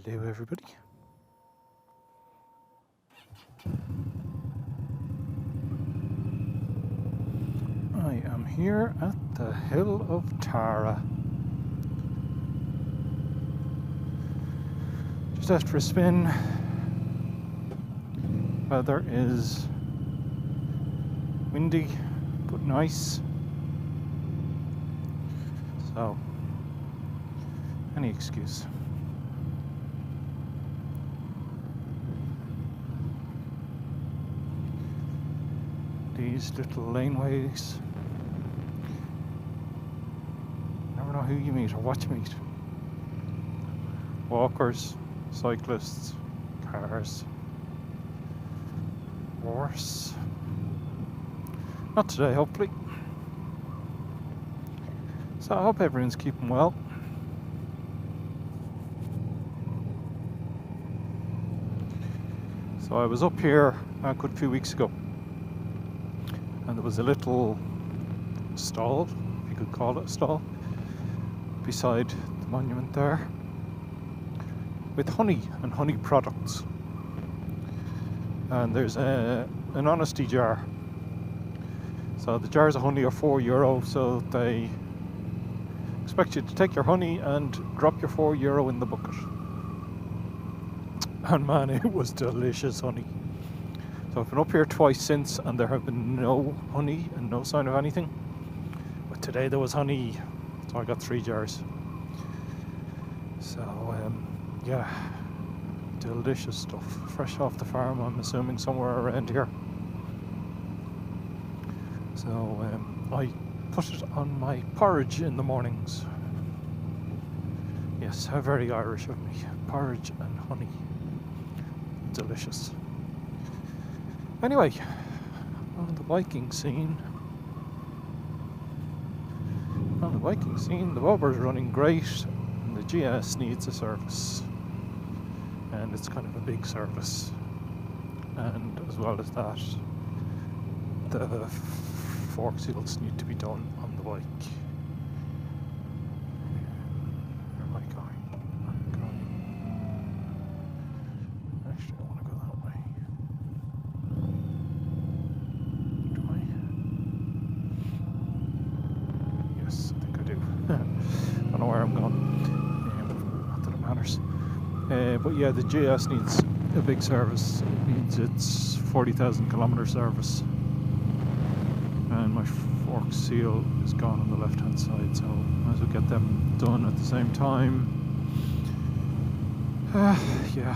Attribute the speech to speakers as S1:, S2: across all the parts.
S1: Hello everybody. I am here at the Hill of Tara. Just after a spin. Weather is windy but nice. So, any excuse. These little laneways. Never know who you meet or what you meet. Walkers, cyclists, cars. Horse. Not today, hopefully. So I hope everyone's keeping well. So I was up here a good few weeks ago, and there was a little stall, if you could call it a stall, beside the monument there, with honey and honey products. And there's an honesty jar. So the jars of honey are €4, so they expect you to take your honey and drop your €4 in the bucket. And man, it was delicious honey. So I've been up here twice since, and there have been no honey and no sign of anything. But today there was honey, so I got 3 jars. So yeah, delicious stuff, fresh off the farm, I'm assuming somewhere around here. So I put it on my porridge in the mornings. Yes, how very Irish of me. Porridge and honey. Delicious. Anyway, on the biking scene. The Bobber's running great, and the GS needs a service. And it's kind of a big service. And as well as that, the fork seals need to be done on the bike. Where am I going? Actually, I want to go that way. Do I? Yes, I think I do. I don't know where I'm going. Not that it matters. But yeah, the GS needs a big service. It needs its 40,000 kilometer service. And my fork seal is gone on the left hand side, so I might as well get them done at the same time. Yeah,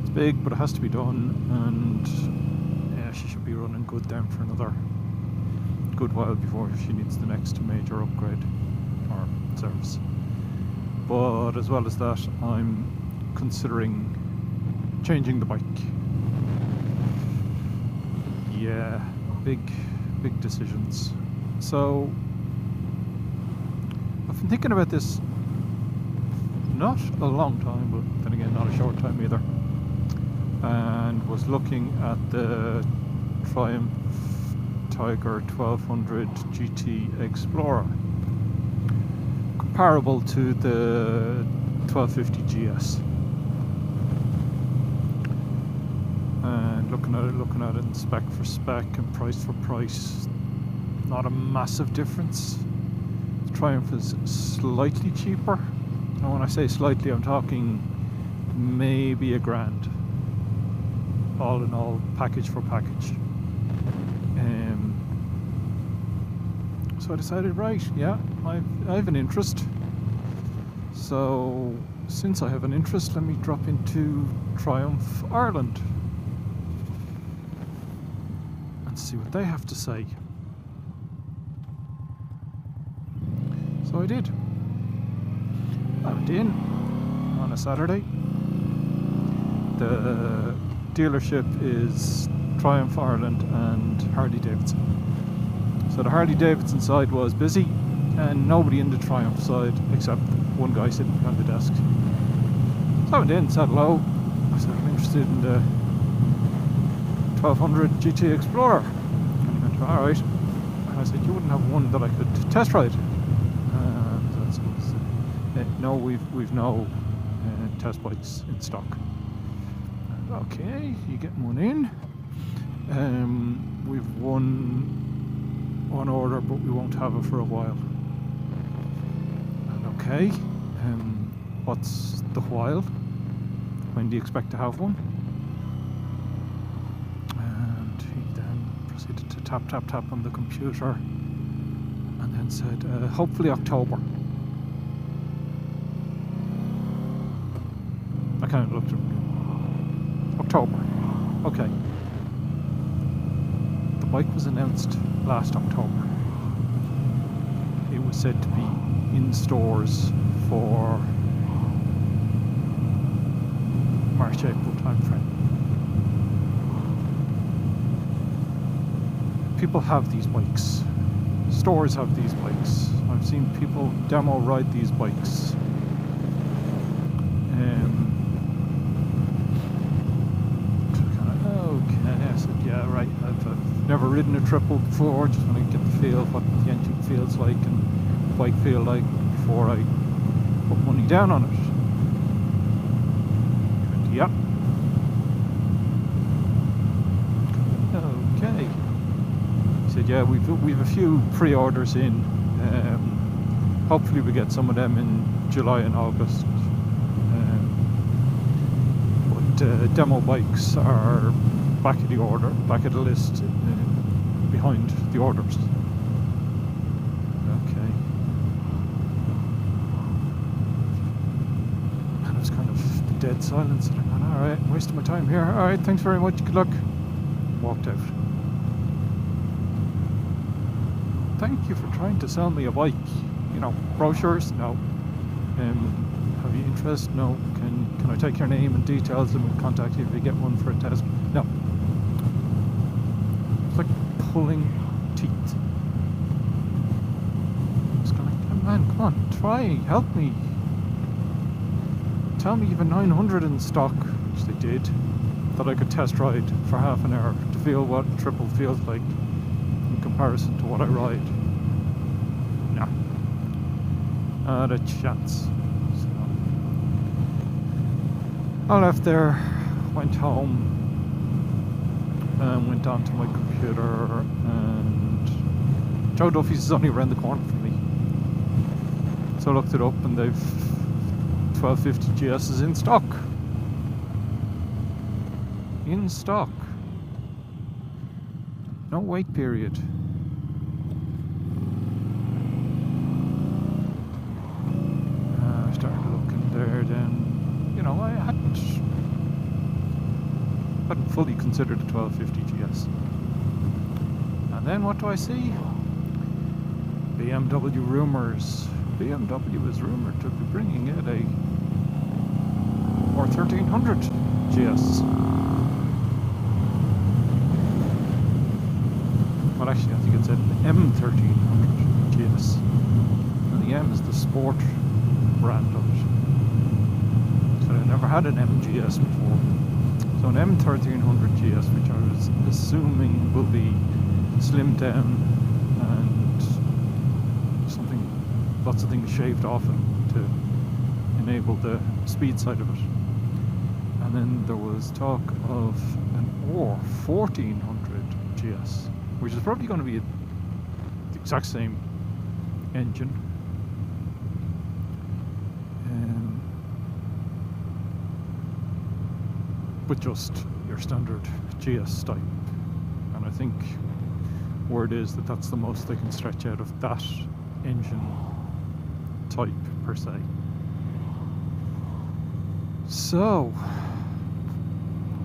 S1: it's big, but it has to be done, and yeah, she should be running good then for another good while before she needs the next major upgrade or service. But as well as that, I'm considering changing the bike. Yeah, big decisions. So I've been thinking about this not a long time, but then again not a short time either, and was looking at the Triumph Tiger 1200 GT Explorer, comparable to the 1250 GS. Looking at it in spec for spec and price for price, not a massive difference. The Triumph is slightly cheaper, and when I say slightly, I'm talking maybe $1,000, all in all, package for package. So I decided, right, yeah, I have an interest. So since I have an interest, let me drop into Triumph Ireland and see what they have to say. So I did. I went in on a Saturday. The dealership is Triumph Ireland and Harley Davidson. So the Harley Davidson side was busy, and nobody in the Triumph side except one guy sitting behind the desk. So I went in, said hello. I said, I'm interested in the 1200 GT Explorer. And he went, alright. And I said, you wouldn't have one that I could test ride? No, we've no test bikes in stock. Okay, you getting one in. We've one on order, but we won't have it for a while. Okay, what's the while? When do you expect to have one? And he then proceeded to tap on the computer and then said, hopefully October. I kind of looked at him. October. Okay. The bike was announced last October. It was said to be in stores for March, April timeframe. People have these bikes. Stores have these bikes. I've seen people demo ride these bikes. Okay, I said, yeah, right. I've never ridden a triple before. Just want to get the feel of what the engine feels like and the bike feel like before I put money down on it. And, yep. Okay. He said, yeah, we've a few pre-orders in. Hopefully we get some of them in July and August. But demo bikes are back of the order, back of the list, behind the orders. Okay. And it was kind of dead silence, and I went, alright, wasting my time here. Alright, thanks very much, good luck. Walked out. Thank you for trying to sell me a bike. You know, brochures? No. Have you interest? No. Can I take your name and details and we'll contact you if you get one for a test? No. It's like pulling teeth. It's kind of like, man, come on, try, help me. Tell me you have a 900 in stock, which they did, that I could test ride for half an hour to feel what triple feels like in comparison to what I ride. No. Not a chance. So I left there, went home, and went on to my computer, and Joe Duffy's is only around the corner from me. So I looked it up and they've 1250 GS's in stock. In stock. No wait period. I started looking there then. You know, I hadn't fully considered the 1250 GS. And then what do I see? BMW rumours. BMW is rumoured to be bringing in a 1300 GS. Well, actually, I think it's an M1300 GS. And the M is the sport brand of it. So I never had an MGS before. So an M1300 GS, which I was assuming will be slimmed down and lots of things shaved off it to enable the speed side of it. And then there was talk of an 1400 GS, which is probably going to be the exact same engine. But just your standard GS type. And I think word is that that's the most they can stretch out of that engine type per se. So,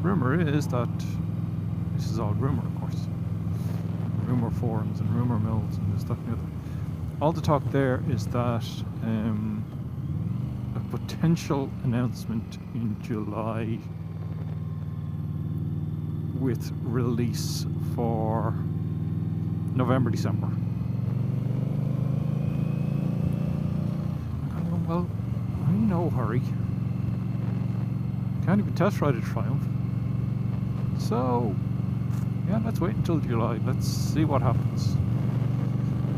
S1: rumour is that, this is all rumour of course, rumour forums and rumour mills and this, that and the other. All the talk there is that a potential announcement in July with release for November, December. Well, I'm in no hurry. Can't even test ride a Triumph. So, yeah, let's wait until July. Let's see what happens.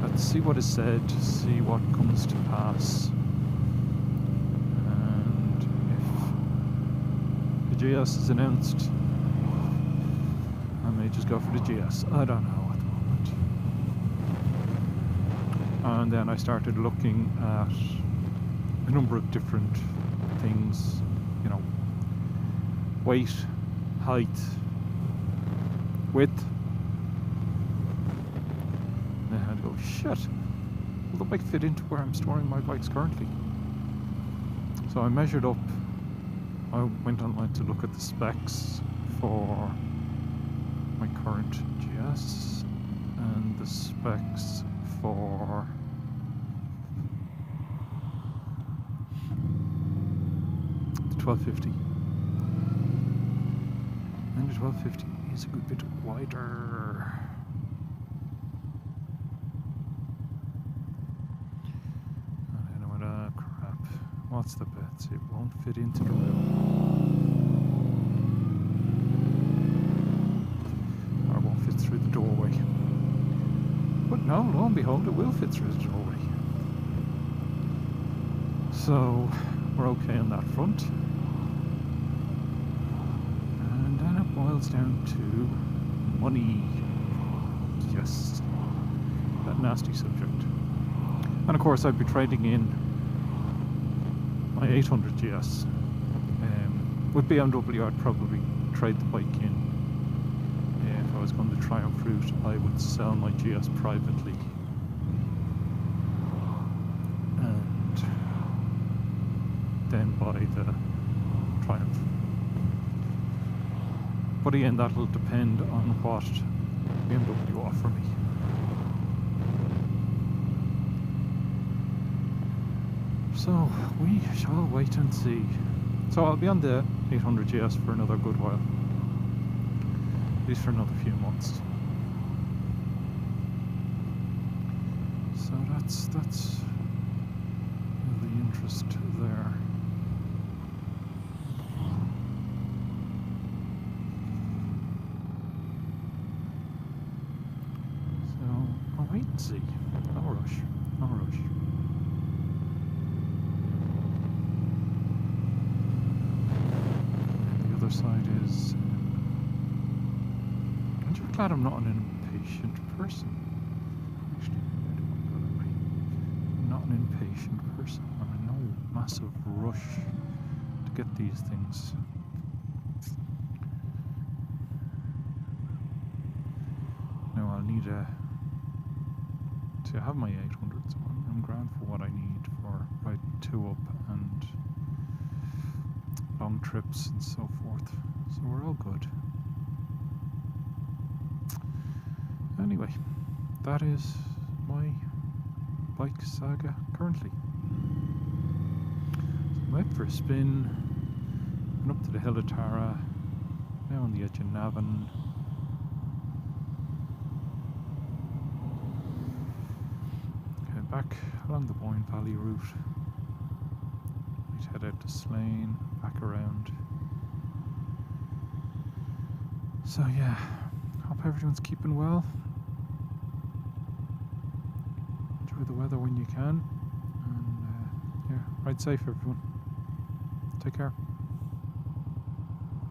S1: Let's see what is said, see what comes to pass. GS is announced, I may just go for the GS. I don't know at the moment. And then I started looking at a number of different things, you know, weight, height, width. And I had to go, shit, will the bike fit into where I'm storing my bikes currently? So I measured up, I went online to look at the specs for my current GS and the specs for the 1250. And the 1250 is a good bit wider. And I went, ah, crap. What's the bets? It won't fit into the wheel. Or it won't fit through the doorway. But no, lo and behold, it will fit through the doorway. So we're okay on that front. And then it boils down to money. Yes, that nasty subject. And of course I'd be trading in my 800 GS. With BMW I'd probably trade the bike in. If I was going the Triumph route, I would sell my GS privately and then buy the Triumph. But again, that'll depend on what BMW offer me. So we shall wait and see. So I'll be on the 800 GS for another good while. At least for another few months. So that's the interest there. So I'll wait and see. No rush. No rush. And the other side is. I'm just glad I'm not an impatient person. Actually, where do I go that way? I'm not an impatient person. I'm in no massive rush to get these things. Now I'll need to have my 800, so I'm grand for what I need for riding 2-up and long trips and so forth. So we're all good. Anyway, that is my bike saga currently. So I'm out for a spin, been up to the hill of Tara, now on the edge of Navan. Okay, back along the Boyne Valley route. We'd head out to Slane, back around. So yeah, hope everyone's keeping well. Enjoy the weather when you can, and yeah, ride safe everyone. Take care.